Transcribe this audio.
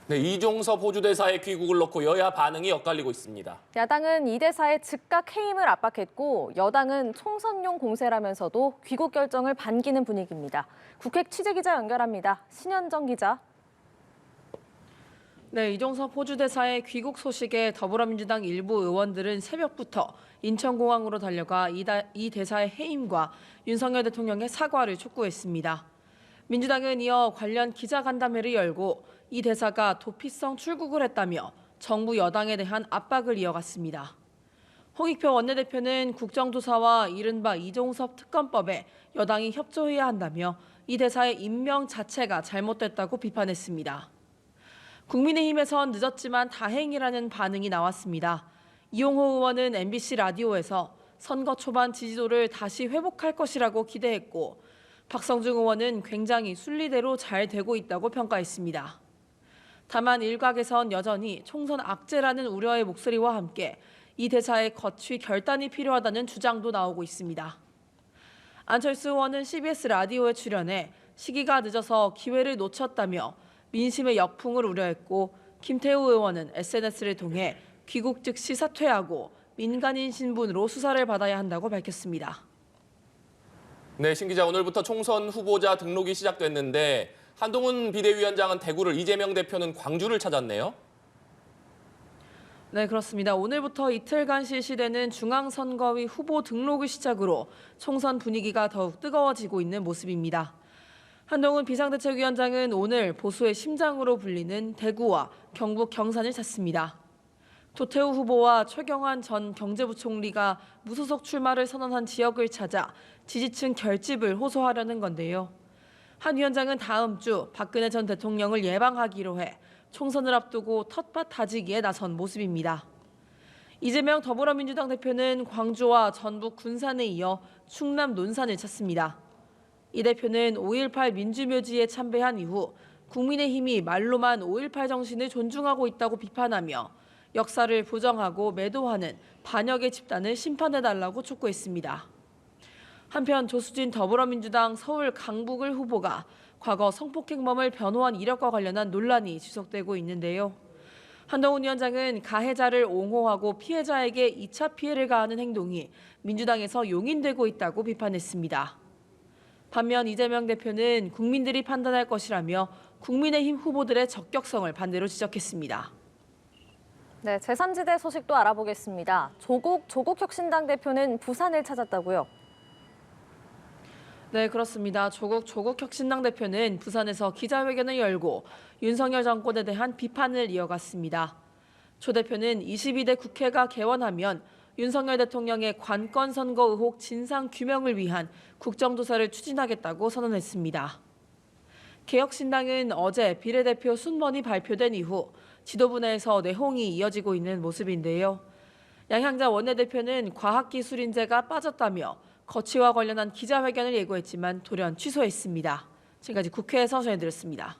네, 이종섭 호주 대사의 귀국을 놓고 여야 반응이 엇갈리고 있습니다. 야당은 이 대사의 즉각 해임을 압박했고 여당은 총선용 공세라면서도 귀국 결정을 반기는 분위기입니다. 국회 취재기자 연결합니다. 신현정 기자. 네, 이종섭 호주 대사의 귀국 소식에 더불어민주당 일부 의원들은 새벽부터 인천공항으로 달려가 이 대사의 해임과 윤석열 대통령의 사과를 촉구했습니다. 민주당은 이어 관련 기자간담회를 열고 이 대사가 도피성 출국을 했다며 정부 여당에 대한 압박을 이어갔습니다. 홍익표 원내대표는 국정조사와 이른바 이종섭 특검법에 여당이 협조해야 한다며 이 대사의 임명 자체가 잘못됐다고 비판했습니다. 국민의힘에선 늦었지만 다행이라는 반응이 나왔습니다. 이용호 의원은 MBC 라디오에서 선거 초반 지지도를 다시 회복할 것이라고 기대했고 박성중 의원은 굉장히 순리대로 잘 되고 있다고 평가했습니다. 다만 일각에선 여전히 총선 악재라는 우려의 목소리와 함께 이 대사의 거취 결단이 필요하다는 주장도 나오고 있습니다. 안철수 의원은 CBS 라디오에 출연해 시기가 늦어서 기회를 놓쳤다며 민심의 역풍을 우려했고 김태우 의원은 SNS를 통해 귀국 즉시 사퇴하고 민간인 신분으로 수사를 받아야 한다고 밝혔습니다. 네, 신 기자, 오늘부터 총선 후보자 등록이 시작됐는데 한동훈 비대위원장은 대구를, 이재명 대표는 광주를 찾았네요. 네, 그렇습니다. 오늘부터 이틀간 실시되는 중앙선거위 후보 등록을 시작으로 총선 분위기가 더욱 뜨거워지고 있는 모습입니다. 한동훈 비상대책위원장은 오늘 보수의 심장으로 불리는 대구와 경북 경산을 찾습니다. 조태우 후보와 최경환 전 경제부총리가 무소속 출마를 선언한 지역을 찾아 지지층 결집을 호소하려는 건데요. 한 위원장은 다음 주 박근혜 전 대통령을 예방하기로 해 총선을 앞두고 텃밭 다지기에 나선 모습입니다. 이재명 더불어민주당 대표는 광주와 전북 군산에 이어 충남 논산을 찾습니다. 이 대표는 5.18 민주묘지에 참배한 이후 국민의힘이 말로만 5.18 정신을 존중하고 있다고 비판하며 역사를 부정하고 매도하는 반역의 집단을 심판해달라고 촉구했습니다. 한편 조수진 더불어민주당 서울 강북을 후보가 과거 성폭행범을 변호한 이력과 관련한 논란이 지속되고 있는데요. 한동훈 위원장은 가해자를 옹호하고 피해자에게 2차 피해를 가하는 행동이 민주당에서 용인되고 있다고 비판했습니다. 반면 이재명 대표는 국민들이 판단할 것이라며 국민의힘 후보들의 적격성을 반대로 지적했습니다. 네, 제3지대 소식도 알아보겠습니다. 조국 혁신당 대표는 부산을 찾았다고요? 네, 그렇습니다. 조국 혁신당 대표는 부산에서 기자회견을 열고 윤석열 정권에 대한 비판을 이어갔습니다. 조 대표는 22대 국회가 개원하면 윤석열 대통령의 관건 선거 의혹 진상 규명을 위한 국정조사를 추진하겠다고 선언했습니다. 개혁신당은 어제 비례대표 순번이 발표된 이후 지도부 내에서 내홍이 이어지고 있는 모습인데요. 양향자 원내대표는 과학기술인재가 빠졌다며 거취와 관련한 기자회견을 예고했지만 돌연 취소했습니다. 지금까지 국회에서 전해드렸습니다.